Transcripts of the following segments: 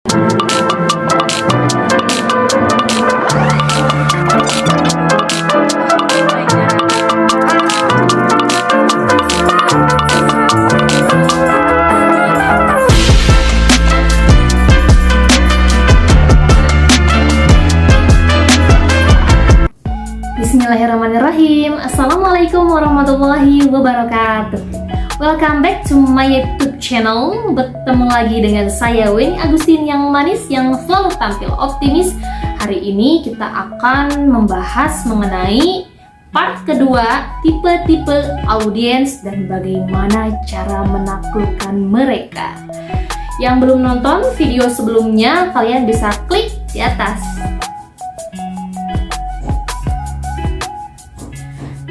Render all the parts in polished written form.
Bismillahirrahmanirrahim. Assalamualaikum warahmatullahi wabarakatuh. Welcome back to my YouTube channel. Bertemu lagi dengan saya Weni Agustin yang manis, yang selalu tampil optimis. Hari ini kita akan membahas mengenai part kedua, tipe-tipe audiens dan bagaimana cara menaklukkan mereka. Yang belum nonton video sebelumnya, kalian bisa klik di atas.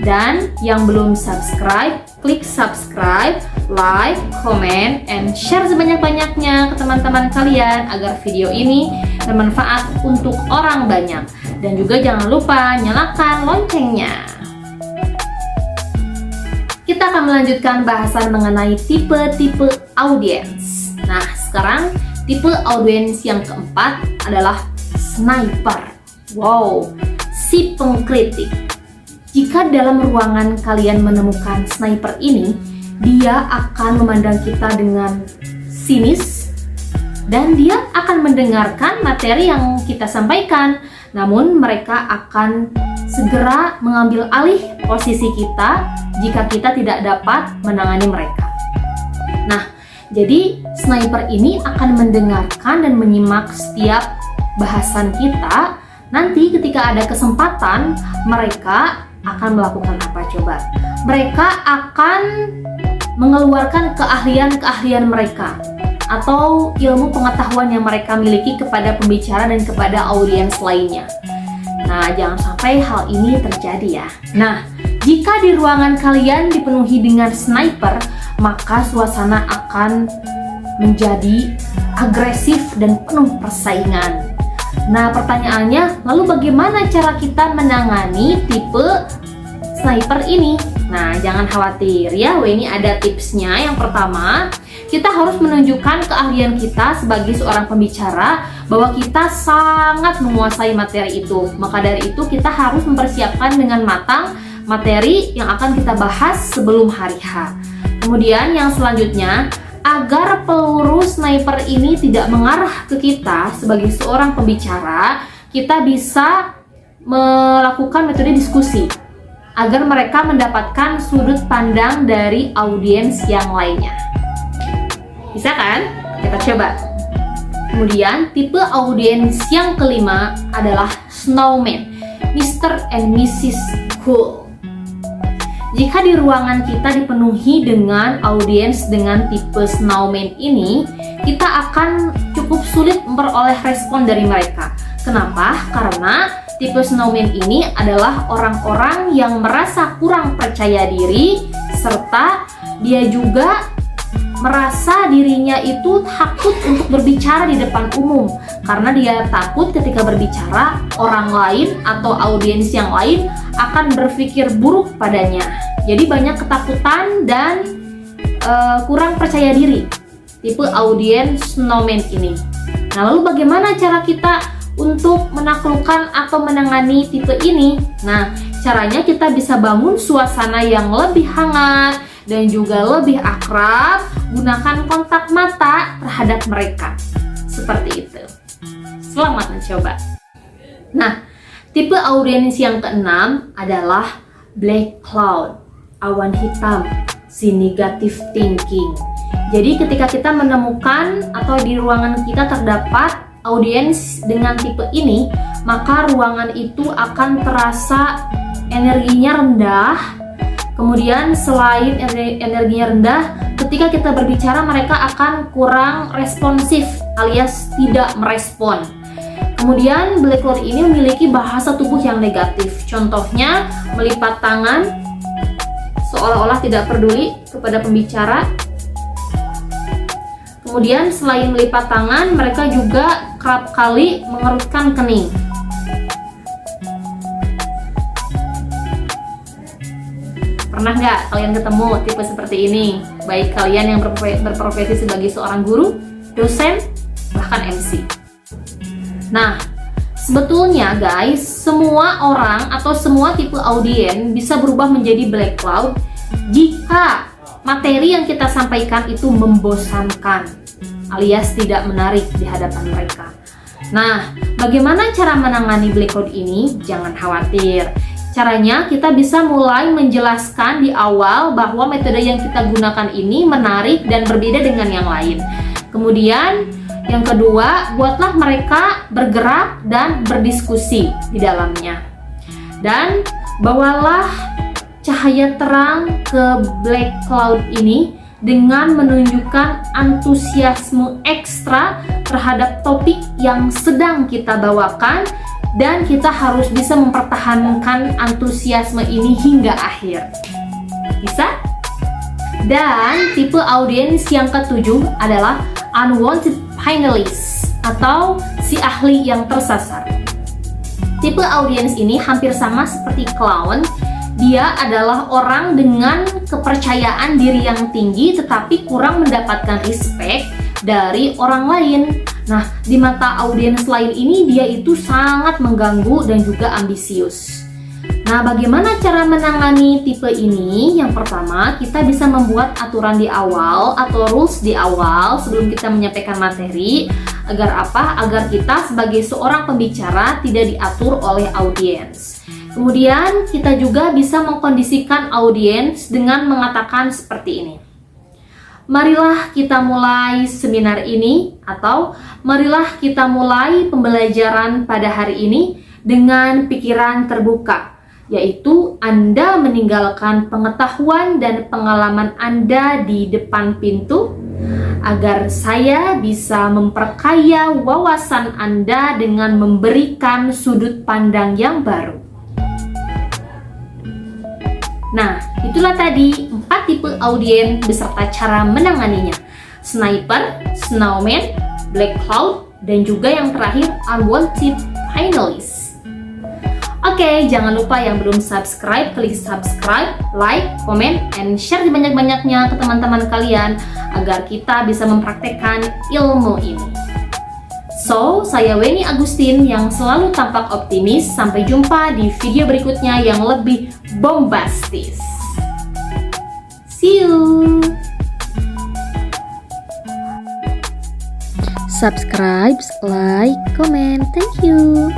Dan yang belum subscribe, klik subscribe, like, comment, and share sebanyak-banyaknya ke teman-teman kalian agar video ini bermanfaat untuk orang banyak. Dan juga jangan lupa nyalakan loncengnya. Kita akan melanjutkan bahasan mengenai tipe-tipe audiens. Nah, sekarang tipe audiens yang keempat adalah sniper. Wow, si pengkritik. Jika dalam ruangan kalian menemukan sniper ini, dia akan memandang kita dengan sinis dan dia akan mendengarkan materi yang kita sampaikan. Namun mereka akan segera mengambil alih posisi kita jika kita tidak dapat menangani mereka. Nah, jadi sniper ini akan mendengarkan dan menyimak setiap bahasan kita. Nanti ketika ada kesempatan, mereka akan melakukan apa coba? Mereka akan mengeluarkan keahlian-keahlian mereka atau ilmu pengetahuan yang mereka miliki kepada pembicara dan kepada audiens lainnya. Nah, jangan sampai hal ini terjadi ya. Nah, jika di ruangan kalian dipenuhi dengan sniper, maka suasana akan menjadi agresif dan penuh persaingan. Nah, pertanyaannya, lalu bagaimana cara kita menangani tipe sniper ini? Nah, jangan khawatir ya, ini ada tipsnya. Yang pertama, kita harus menunjukkan keahlian kita sebagai seorang pembicara bahwa kita sangat menguasai materi itu. Maka dari itu, kita harus mempersiapkan dengan matang materi yang akan kita bahas sebelum hari H. Kemudian yang selanjutnya, agar peluru sniper ini tidak mengarah ke kita sebagai seorang pembicara, kita bisa melakukan metode diskusi agar mereka mendapatkan sudut pandang dari audiens yang lainnya. Bisa kan? Kita coba. Kemudian tipe audiens yang kelima adalah snowman, Mr. and Mrs. Cool. Jika di ruangan kita dipenuhi dengan audiens dengan tipe snowman ini, kita akan cukup sulit memperoleh respon dari mereka. Kenapa? Karena tipe snowman ini adalah orang-orang yang merasa kurang percaya diri, serta dia juga merasa dirinya itu takut untuk berbicara di depan umum. Karena dia takut ketika berbicara, orang lain atau audiens yang lain akan berpikir buruk padanya. Jadi banyak ketakutan dan kurang percaya diri tipe audiens snowman ini. Nah, lalu bagaimana cara kita untuk menaklukkan atau menangani tipe ini? Nah, caranya kita bisa bangun suasana yang lebih hangat dan juga lebih akrab. Gunakan kontak mata terhadap mereka. Seperti itu. Selamat mencoba. Nah, tipe audiens yang keenam adalah black cloud, awan hitam, si negative thinking. Jadi ketika kita menemukan atau di ruangan kita terdapat audiens dengan tipe ini, maka ruangan itu akan terasa energinya rendah. Kemudian selain energinya rendah, ketika kita berbicara mereka akan kurang responsif alias tidak merespon. Kemudian black cloud ini memiliki bahasa tubuh yang negatif. Contohnya melipat tangan seolah-olah tidak peduli kepada pembicara. Kemudian selain melipat tangan, mereka juga kerap kali mengerutkan kening. Pernah nggak kalian ketemu tipe seperti ini? Baik kalian yang berprofesi sebagai seorang guru, dosen, bahkan MC. Nah, sebetulnya guys, semua orang atau semua tipe audiens bisa berubah menjadi black cloud jika materi yang kita sampaikan itu membosankan alias tidak menarik di hadapan mereka. Nah, bagaimana cara menangani black cloud ini? Jangan khawatir. Caranya kita bisa mulai menjelaskan di awal bahwa metode yang kita gunakan ini menarik dan berbeda dengan yang lain. Kemudian yang kedua, buatlah mereka bergerak dan berdiskusi di dalamnya. Dan bawalah cahaya terang ke black cloud ini dengan menunjukkan antusiasme ekstra terhadap topik yang sedang kita bawakan, dan kita harus bisa mempertahankan antusiasme ini hingga akhir. Bisa? Dan tipe audiens yang ketujuh adalah unwanted finalists atau si ahli yang tersasar. Tipe audiens ini hampir sama seperti clown. Dia adalah orang dengan kepercayaan diri yang tinggi tetapi kurang mendapatkan respect dari orang lain. Nah, di mata audiens lain ini dia itu sangat mengganggu dan juga ambisius. Nah, bagaimana cara menangani tipe ini? Yang pertama, kita bisa membuat aturan di awal atau rules di awal sebelum kita menyampaikan materi. Agar apa? Agar kita sebagai seorang pembicara tidak diatur oleh audiens. Kemudian kita juga bisa mengkondisikan audiens dengan mengatakan seperti ini. Marilah kita mulai seminar ini, atau marilah kita mulai pembelajaran pada hari ini dengan pikiran terbuka, yaitu Anda meninggalkan pengetahuan dan pengalaman Anda di depan pintu agar saya bisa memperkaya wawasan Anda dengan memberikan sudut pandang yang baru. Nah, itulah tadi 4 tipe audiens beserta cara menanganinya. Sniper, snowman, black cloud, dan juga yang terakhir unwanted finalists. Oke, jangan lupa yang belum subscribe, klik subscribe, like, comment, and share sebanyak-banyaknya ke teman-teman kalian agar kita bisa mempraktekkan ilmu ini. So, saya Weni Agustin yang selalu tampak optimis. Sampai jumpa di video berikutnya yang lebih bombastis. See you! Subscribe, like, comment. Thank you.